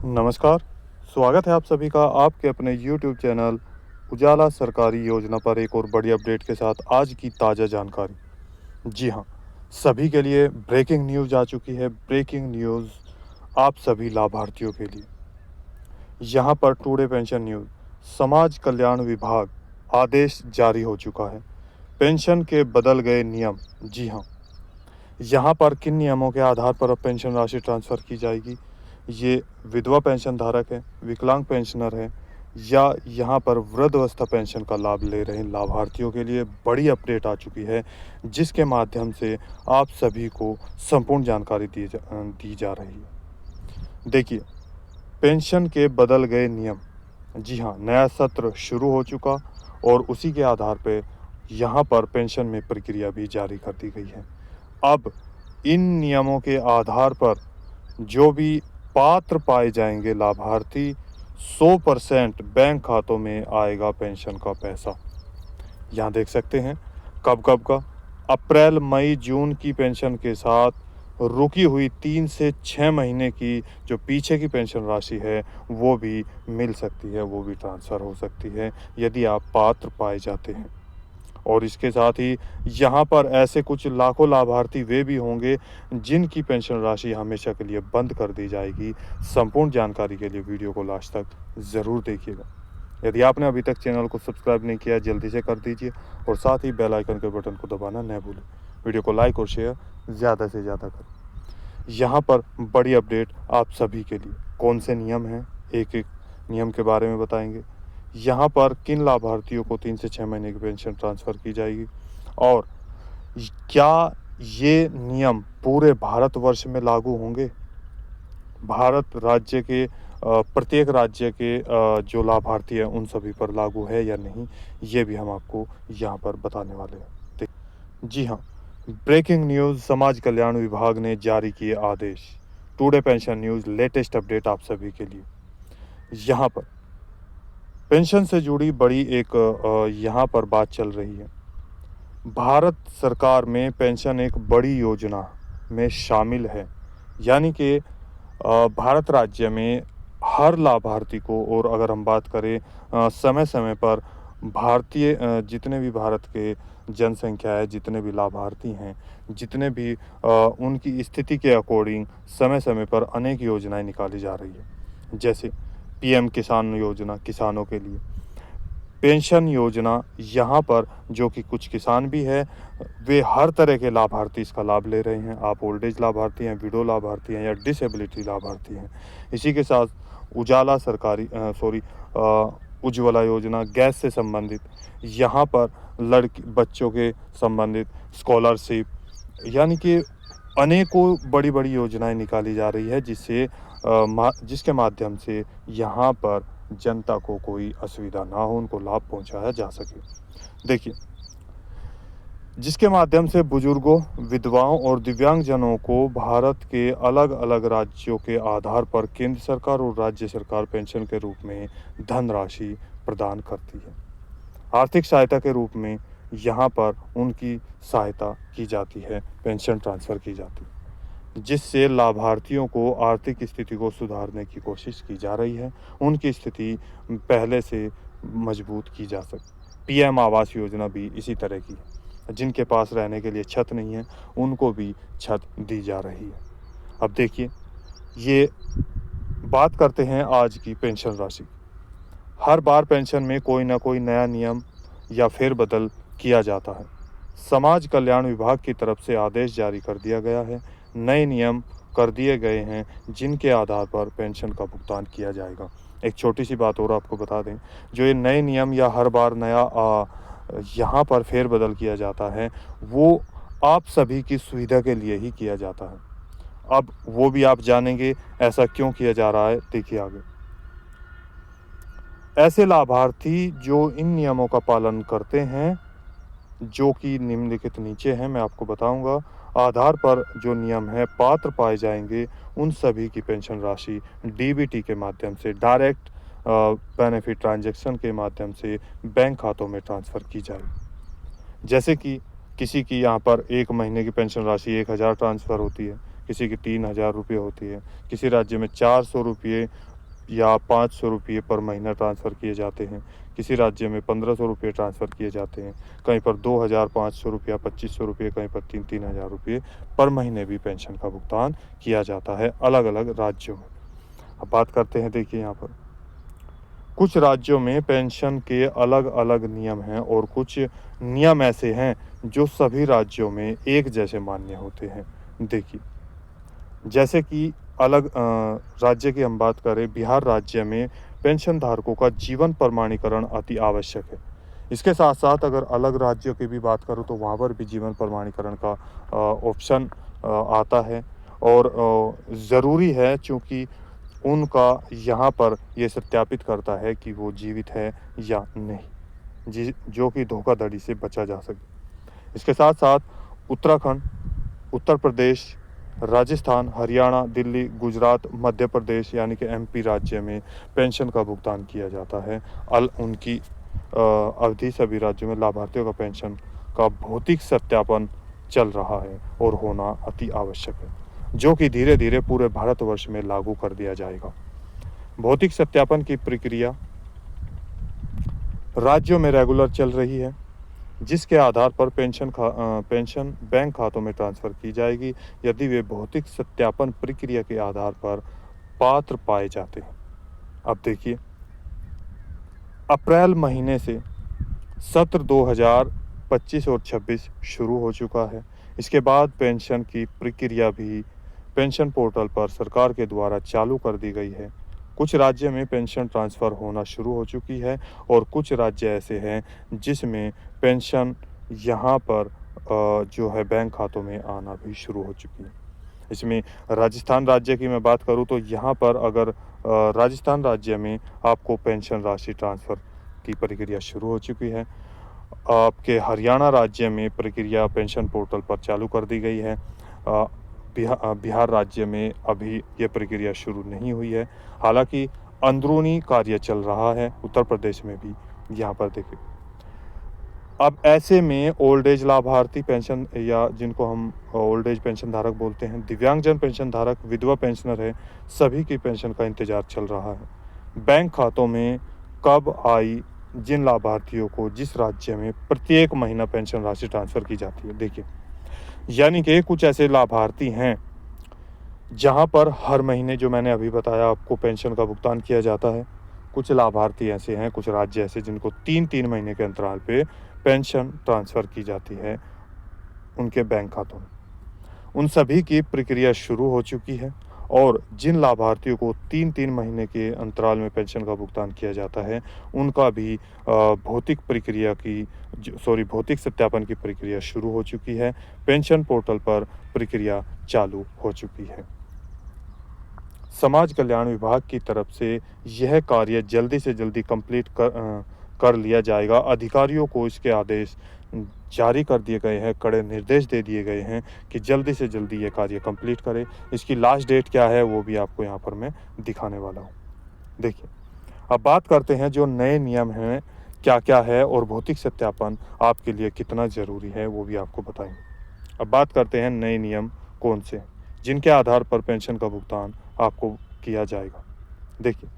नमस्कार, स्वागत है आप सभी का आपके अपने YouTube चैनल उजाला सरकारी योजना पर एक और बड़ी अपडेट के साथ आज की ताज़ा जानकारी। जी हाँ, सभी के लिए ब्रेकिंग न्यूज़ आ चुकी है। ब्रेकिंग न्यूज़ आप सभी लाभार्थियों के लिए। यहाँ पर टुडे पेंशन न्यूज़, समाज कल्याण विभाग आदेश जारी हो चुका है। पेंशन के बदल गए नियम। जी हाँ, यहाँ पर किन नियमों के आधार पर अब पेंशन राशि ट्रांसफ़र की जाएगी? ये विधवा पेंशन धारक है, विकलांग पेंशनर है या यहाँ पर वृद्धावस्था पेंशन का लाभ ले रहे लाभार्थियों के लिए बड़ी अपडेट आ चुकी है, जिसके माध्यम से आप सभी को संपूर्ण जानकारी दी जा रही है। देखिए, पेंशन के बदल गए नियम। जी हाँ, नया सत्र शुरू हो चुका और उसी के आधार पे यहाँ पर पेंशन में प्रक्रिया भी जारी कर दी गई है। अब इन नियमों के आधार पर जो भी पात्र पाए जाएंगे लाभार्थी, 100% बैंक खातों में आएगा पेंशन का पैसा। यहाँ देख सकते हैं कब का। अप्रैल मई जून की पेंशन के साथ रुकी हुई 3 से 6 महीने की जो पीछे की पेंशन राशि है वो भी मिल सकती है, वो भी ट्रांसफ़र हो सकती है यदि आप पात्र पाए जाते हैं। और इसके साथ ही यहाँ पर ऐसे कुछ लाखों लाभार्थी वे भी होंगे जिनकी पेंशन राशि हमेशा के लिए बंद कर दी जाएगी। संपूर्ण जानकारी के लिए वीडियो को लास्ट तक ज़रूर देखिएगा। यदि आपने अभी तक चैनल को सब्सक्राइब नहीं किया जल्दी से कर दीजिए और साथ ही बेल आइकन के बटन को दबाना न भूलें। वीडियो को लाइक और शेयर ज़्यादा से ज़्यादा करें। यहाँ पर बड़ी अपडेट आप सभी के लिए। कौन से नियम हैं, एक एक नियम के बारे में बताएंगे। यहाँ पर किन लाभार्थियों को 3 से 6 महीने की पेंशन ट्रांसफ़र की जाएगी और क्या ये नियम पूरे भारतवर्ष में लागू होंगे? भारत राज्य के प्रत्येक राज्य के जो लाभार्थी हैं उन सभी पर लागू है या नहीं, ये भी हम आपको यहाँ पर बताने वाले हैं। जी हाँ, ब्रेकिंग न्यूज़, समाज कल्याण विभाग ने जारी किए आदेश। Today pension news latest update आप सभी के लिए। यहाँ पर पेंशन से जुड़ी बड़ी एक यहाँ पर बात चल रही है। भारत सरकार में पेंशन एक बड़ी योजना में शामिल है, यानी कि भारत राज्य में हर लाभार्थी को, और अगर हम बात करें समय समय पर भारतीय जितने भी भारत के जनसंख्या है, जितने भी लाभार्थी हैं, जितने भी उनकी स्थिति के अकॉर्डिंग समय समय पर अनेक योजनाएं निकाली जा रही है। जैसे पीएम किसान योजना किसानों के लिए, पेंशन योजना यहाँ पर जो कि कुछ किसान भी है वे हर तरह के लाभार्थी इसका लाभ ले रहे हैं। आप ओल्ड एज लाभार्थी हैं, विडो लाभार्थी हैं या डिसेबिलिटी लाभार्थी हैं। इसी के साथ उजाला उज्ज्वला योजना गैस से संबंधित, यहाँ पर लड़की बच्चों के संबंधित स्कॉलरशिप, यानी कि अनेकों बड़ी बड़ी योजनाएं निकाली जा रही है जिसके माध्यम से यहाँ पर जनता को कोई असुविधा ना हो, उनको लाभ पहुंचाया जा सके। देखिए, जिसके माध्यम से बुजुर्गों, विधवाओं और दिव्यांगजनों को भारत के अलग अलग राज्यों के आधार पर केंद्र सरकार और राज्य सरकार पेंशन के रूप में धनराशि प्रदान करती है। आर्थिक सहायता के रूप में यहाँ पर उनकी सहायता की जाती है, पेंशन ट्रांसफ़र की जाती है, जिससे लाभार्थियों को आर्थिक स्थिति को सुधारने की कोशिश की जा रही है, उनकी स्थिति पहले से मजबूत की जा सके। पीएम आवास योजना भी इसी तरह की है। जिनके पास रहने के लिए छत नहीं है उनको भी छत दी जा रही है। अब देखिए, ये बात करते हैं आज की पेंशन राशि। हर बार पेंशन में कोई ना कोई नया नियम या फेरबदल किया जाता है। समाज कल्याण विभाग की तरफ से आदेश जारी कर दिया गया है, नए नियम कर दिए गए हैं जिनके आधार पर पेंशन का भुगतान किया जाएगा। एक छोटी सी बात और आपको बता दें, जो ये नए नियम या हर बार नया यहाँ पर फेरबदल किया जाता है वो आप सभी की सुविधा के लिए ही किया जाता है। अब वो भी आप जानेंगे ऐसा क्यों किया जा रहा है, देखिए आगे। ऐसे लाभार्थी जो इन नियमों का पालन करते हैं, जो कि निम्नलिखित नीचे हैं, मैं आपको बताऊंगा, आधार पर जो नियम है पात्र पाए जाएंगे उन सभी की पेंशन राशि डीबीटी के माध्यम से, डायरेक्ट बेनिफिट ट्रांजैक्शन के माध्यम से बैंक खातों में ट्रांसफ़र की जाएगी। जैसे कि किसी की यहाँ पर 1 महीने की पेंशन राशि 1000 ट्रांसफ़र होती है, किसी की 3000 रुपये होती है, किसी राज्य में 400 रुपये या 500 रुपये पर महीना ट्रांसफ़र किए जाते हैं। किसी राज्य में 1500 रुपये ट्रांसफ़र किए जाते हैं। कहीं पर 2500 रुपया, 2500 रुपये, कहीं पर 3-3 हज़ार रुपये पर महीने भी पेंशन का भुगतान किया जाता है अलग-अलग राज्यों में। अब बात करते हैं, देखिए यहाँ पर कुछ राज्यों में पेंशन के अलग-अलग नियम हैं और कुछ नियम ऐसे हैं जो सभी राज्यों में एक जैसे मान्य होते हैं। देखिए, जैसे कि राज्य की हम बात करें, बिहार राज्य में पेंशन धारकों का जीवन प्रमाणीकरण अति आवश्यक है। इसके साथ-साथ अगर अलग राज्यों की भी बात करूँ तो वहाँ पर भी जीवन प्रमाणीकरण का ऑप्शन आता है और ज़रूरी है, चूँकि उनका यहाँ पर ये सत्यापित करता है कि वो जीवित है या नहीं, जो कि धोखाधड़ी से बचा जा सके। इसके साथ-साथ उत्तराखंड, उत्तर प्रदेश, राजस्थान, हरियाणा, दिल्ली, गुजरात, मध्य प्रदेश यानी कि एमपी राज्य में पेंशन का भुगतान किया जाता है। उनकी अवधि सभी राज्यों में लाभार्थियों का पेंशन का भौतिक सत्यापन चल रहा है और होना अति आवश्यक है, जो कि धीरे-धीरे पूरे भारतवर्ष में लागू कर दिया जाएगा। भौतिक सत्यापन की प्रक्रिया राज्यों में रेगुलर चल रही है, जिसके आधार पर पेंशन बैंक खातों में ट्रांसफ़र की जाएगी यदि वे भौतिक सत्यापन प्रक्रिया के आधार पर पात्र पाए जाते हैं। अब देखिए, अप्रैल महीने से सत्र 2025 और 26 शुरू हो चुका है। इसके बाद पेंशन की प्रक्रिया भी पेंशन पोर्टल पर सरकार के द्वारा चालू कर दी गई है। कुछ राज्य में पेंशन ट्रांसफ़र होना शुरू हो चुकी है और कुछ राज्य ऐसे हैं जिसमें पेंशन यहाँ पर जो है बैंक खातों में आना भी शुरू हो चुकी है। इसमें राजस्थान राज्य की मैं बात करूँ तो यहाँ पर अगर राजस्थान राज्य में आपको पेंशन राशि ट्रांसफ़र की प्रक्रिया शुरू हो चुकी है। आपके हरियाणा राज्य में प्रक्रिया पेंशन पोर्टल पर चालू कर दी गई है। बिहार राज्य में अभी ये प्रक्रिया शुरू नहीं हुई है, हालांकि अंदरूनी कार्य चल रहा है। उत्तर प्रदेश में भी यहाँ पर देखिए, अब ऐसे में ओल्ड एज लाभार्थी पेंशन या जिनको हम ओल्ड एज पेंशन धारक बोलते हैं, दिव्यांगजन पेंशन धारक, विधवा पेंशनर है, सभी की पेंशन का इंतजार चल रहा है। बैंक खातों में कब आई, जिन लाभार्थियों को जिस राज्य में प्रत्येक महीना पेंशन राशि ट्रांसफ़र की जाती है। देखिए, यानी कि कुछ ऐसे लाभार्थी हैं जहां पर हर महीने, जो मैंने अभी बताया आपको, पेंशन का भुगतान किया जाता है। कुछ लाभार्थी ऐसे हैं, कुछ राज्य ऐसे जिनको 3-3 महीने के अंतराल पे पेंशन ट्रांसफ़र की जाती है उनके बैंक खातों में। उन सभी की प्रक्रिया शुरू हो चुकी है और जिन लाभार्थियों को 3-3 महीने के अंतराल में पेंशन का भुगतान किया जाता है, उनका भी भौतिक सत्यापन की प्रक्रिया शुरू हो चुकी है। पेंशन पोर्टल पर प्रक्रिया चालू हो चुकी है। समाज कल्याण विभाग की तरफ से यह कार्य जल्दी से जल्दी कंप्लीट कर लिया जाएगा। अधिकारियों को इसके आदेश जारी कर दिए गए हैं, कड़े निर्देश दे दिए गए हैं कि जल्दी से जल्दी ये कार्य कंप्लीट करें। इसकी लास्ट डेट क्या है वो भी आपको यहाँ पर मैं दिखाने वाला हूँ। देखिए, अब बात करते हैं जो नए नियम हैं क्या-क्या है और भौतिक सत्यापन आपके लिए कितना ज़रूरी है, वो भी आपको बताएंगे। अब बात करते हैं नए नियम कौन से हैं, जिनके आधार पर पेंशन का भुगतान आपको किया जाएगा। देखिए,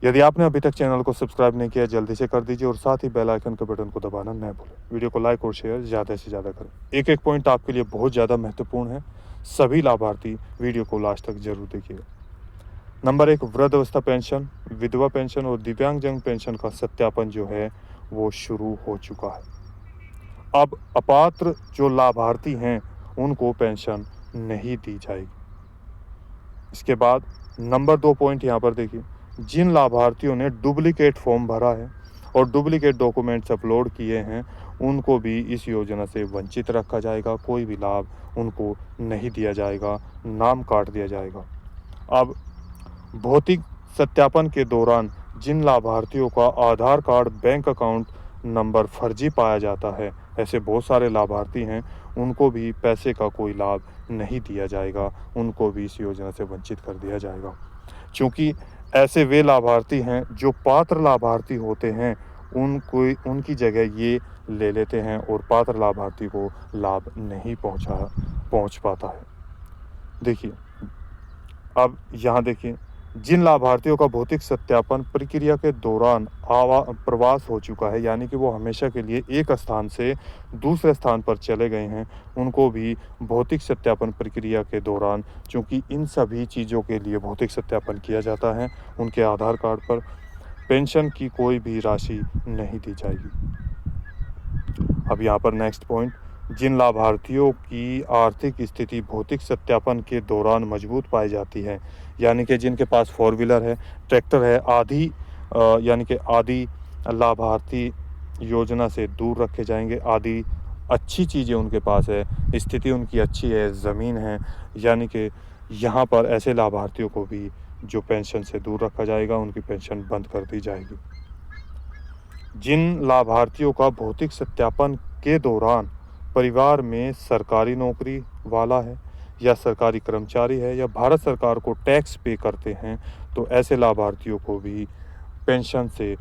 यदि आपने अभी तक चैनल को सब्सक्राइब नहीं किया, जल्दी से कर दीजिए और साथ ही बेल आइकन के बटन को दबाना न भूलें। वीडियो को लाइक और शेयर ज़्यादा से ज़्यादा करें। एक-एक पॉइंट आपके लिए बहुत ज़्यादा महत्वपूर्ण है। सभी लाभार्थी वीडियो को लास्ट तक जरूर देखिएगा। नंबर 1, वृद्धावस्था पेंशन, विधवा पेंशन और दिव्यांगजन पेंशन का सत्यापन जो है वो शुरू हो चुका है। अब अपात्र जो लाभार्थी हैं उनको पेंशन नहीं दी जाएगी। इसके बाद नंबर 2 पॉइंट यहाँ पर देखिए, जिन लाभार्थियों ने डुप्लीकेट फॉर्म भरा है और डुप्लीकेट डॉक्यूमेंट्स अपलोड किए हैं, उनको भी इस योजना से वंचित रखा जाएगा। कोई भी लाभ उनको नहीं दिया जाएगा, नाम काट दिया जाएगा। अब भौतिक सत्यापन के दौरान जिन लाभार्थियों का आधार कार्ड, बैंक अकाउंट नंबर फर्जी पाया जाता है, ऐसे बहुत सारे लाभार्थी हैं, उनको भी पैसे का कोई लाभ नहीं दिया जाएगा, उनको भी इस योजना से वंचित कर दिया जाएगा। क्योंकि ऐसे वे लाभार्थी हैं जो पात्र लाभार्थी होते हैं, उनकी जगह ये ले लेते हैं और पात्र लाभार्थी को लाभ नहीं पहुंच पाता है। देखिए, अब यहाँ देखिए, जिन लाभार्थियों का भौतिक सत्यापन प्रक्रिया के दौरान प्रवास हो चुका है, यानी कि वो हमेशा के लिए एक स्थान से दूसरे स्थान पर चले गए हैं, उनको भी भौतिक सत्यापन प्रक्रिया के दौरान, चूँकि इन सभी चीज़ों के लिए भौतिक सत्यापन किया जाता है, उनके आधार कार्ड पर पेंशन की कोई भी राशि नहीं दी जाएगी। अब यहाँ पर नेक्स्ट पॉइंट, जिन लाभार्थियों की आर्थिक स्थिति भौतिक सत्यापन के दौरान मजबूत पाई जाती है, यानी कि जिनके पास 4 व्हीलर है, ट्रैक्टर है, यानी कि आदि लाभार्थी योजना से दूर रखे जाएंगे। आदि अच्छी चीज़ें उनके पास है, स्थिति उनकी अच्छी है, ज़मीन है, यानी कि यहाँ पर ऐसे लाभार्थियों को भी जो पेंशन से दूर रखा जाएगा, उनकी पेंशन बंद कर दी जाएगी। जिन लाभार्थियों का भौतिक सत्यापन के दौरान परिवार में सरकारी नौकरी वाला है या सरकारी कर्मचारी है या भारत सरकार को टैक्स पे करते हैं, तो ऐसे लाभार्थियों को भी पेंशन से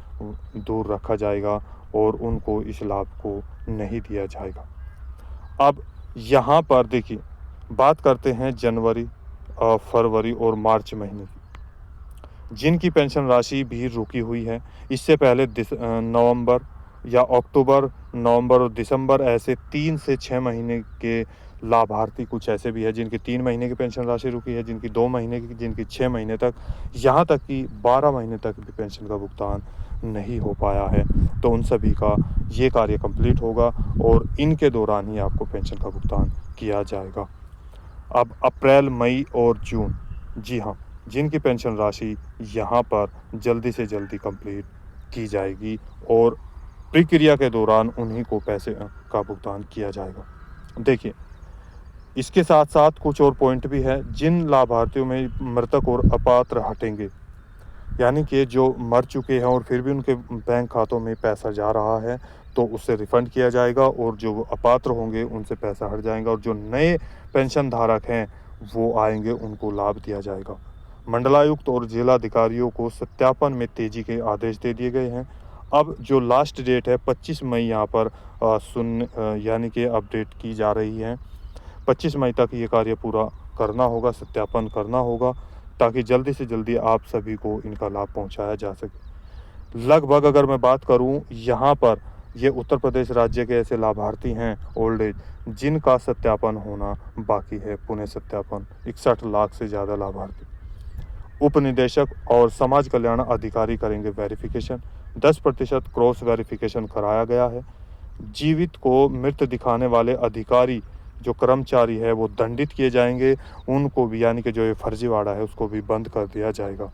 दूर रखा जाएगा और उनको इस लाभ को नहीं दिया जाएगा। अब यहाँ पर देखिए, बात करते हैं जनवरी, फरवरी और मार्च महीने की, जिनकी पेंशन राशि भी रुकी हुई है। इससे पहले नवंबर या अक्टूबर, नवंबर और दिसंबर, ऐसे 3 से 6 महीने के लाभार्थी कुछ ऐसे भी हैं जिनकी 3 महीने की पेंशन राशि रुकी है, जिनकी 2 महीने की, जिनकी 6 महीने तक, यहाँ तक कि 12 महीने तक भी पेंशन का भुगतान नहीं हो पाया है। तो उन सभी का ये कार्य कंप्लीट होगा और इनके दौरान ही आपको पेंशन का भुगतान किया जाएगा। अब अप्रैल, मई और जून, जी हाँ, जिनकी पेंशन राशि यहाँ पर जल्दी से जल्दी कंप्लीट की जाएगी और प्रक्रिया के दौरान उन्हीं को पैसे का भुगतान किया जाएगा। देखिए, इसके साथ साथ कुछ और पॉइंट भी है। जिन लाभार्थियों में मृतक और अपात्र हटेंगे, यानी कि जो मर चुके हैं और फिर भी उनके बैंक खातों में पैसा जा रहा है, तो उससे रिफ़ंड किया जाएगा और जो अपात्र होंगे उनसे पैसा हट जाएगा और जो नए पेंशन धारक हैं वो आएंगे, उनको लाभ दिया जाएगा। मंडलायुक्त और जिलाधिकारियों को सत्यापन में तेज़ी के आदेश दे दिए गए हैं। अब जो लास्ट डेट है 25 मई यहाँ पर यानी कि अपडेट की जा रही है। 25 मई तक ये कार्य पूरा करना होगा, सत्यापन करना होगा, ताकि जल्दी से जल्दी आप सभी को इनका लाभ पहुंचाया जा सके। लगभग अगर मैं बात करूं, यहाँ पर ये उत्तर प्रदेश राज्य के ऐसे लाभार्थी हैं ओल्ड एज, जिनका सत्यापन होना बाकी है, पुणे सत्यापन। 61 लाख से ज़्यादा लाभार्थी। उप निदेशक और समाज कल्याण अधिकारी करेंगे वेरिफिकेशन। 10% क्रॉस वेरिफिकेशन कराया गया है। जीवित को मृत दिखाने वाले अधिकारी, जो कर्मचारी है, वो दंडित किए जाएंगे। उनको भी, यानी कि जो ये फर्जीवाड़ा है, उसको भी बंद कर दिया जाएगा।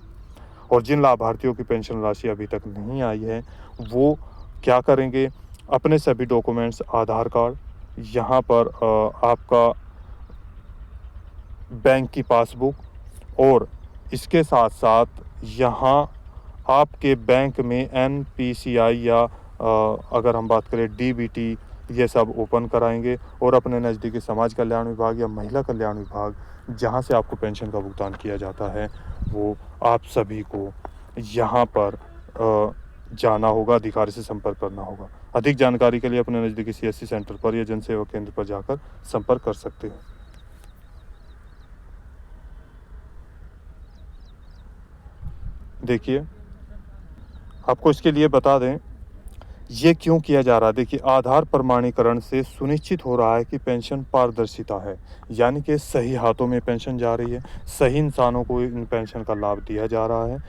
और जिन लाभार्थियों की पेंशन राशि अभी तक नहीं आई है, वो क्या करेंगे? अपने सभी डॉक्यूमेंट्स, आधार कार्ड, यहाँ पर आपका बैंक की पासबुक, और इसके साथ साथ यहाँ आपके बैंक में एनपीसीआई या अगर हम बात करें डीबीटी, ये सब ओपन कराएंगे और अपने नज़दीकी समाज कल्याण विभाग या महिला कल्याण विभाग, जहाँ से आपको पेंशन का भुगतान किया जाता है, वो आप सभी को यहाँ पर जाना होगा, अधिकारी से संपर्क करना होगा। अधिक जानकारी के लिए अपने नज़दीकी सीएससी सेंटर पर या जन सेवा केंद्र पर जाकर संपर्क कर सकते हैं। देखिए, आपको इसके लिए बता दें, ये क्यों किया जा रहा है। देखिए, आधार प्रमाणीकरण से सुनिश्चित हो रहा है कि पेंशन पारदर्शिता है, यानी कि सही हाथों में पेंशन जा रही है, सही इंसानों को इन पेंशन का लाभ दिया जा रहा है।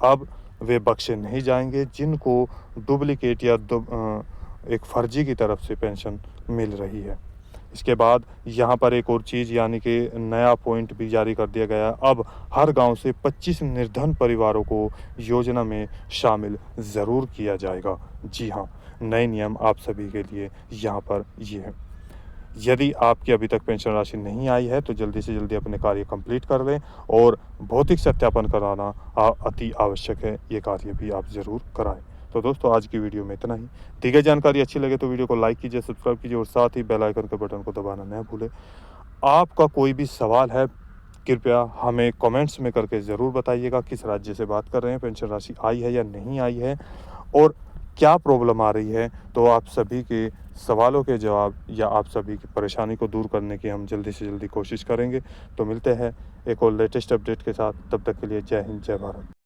अब वे बख्शे नहीं जाएंगे जिनको डुप्लीकेट या एक फर्जी की तरफ से पेंशन मिल रही है। इसके बाद यहाँ पर एक और चीज़, यानी कि नया पॉइंट भी जारी कर दिया गया। अब हर गांव से 25 निर्धन परिवारों को योजना में शामिल ज़रूर किया जाएगा। जी हाँ, नए नियम आप सभी के लिए यहाँ पर ये है। यदि आपकी अभी तक पेंशन राशि नहीं आई है, तो जल्दी से जल्दी अपने कार्य कंप्लीट कर लें और भौतिक सत्यापन कराना अति आवश्यक है। ये कार्य भी आप ज़रूर कराएं। तो दोस्तों, आज की वीडियो में इतना ही। दी गई जानकारी अच्छी लगे तो वीडियो को लाइक कीजिए, सब्सक्राइब कीजिए और साथ ही बेल आइकन के बटन को दबाना न भूलें। आपका कोई भी सवाल है, कृपया हमें कमेंट्स में करके ज़रूर बताइएगा। किस राज्य से बात कर रहे हैं, पेंशन राशि आई है या नहीं आई है, और क्या प्रॉब्लम आ रही है। तो आप सभी के सवालों के जवाब या आप सभी की परेशानी को दूर करने की हम जल्दी से जल्दी कोशिश करेंगे। तो मिलते हैं एक और लेटेस्ट अपडेट के साथ। तब तक के लिए जय हिंद, जय भारत।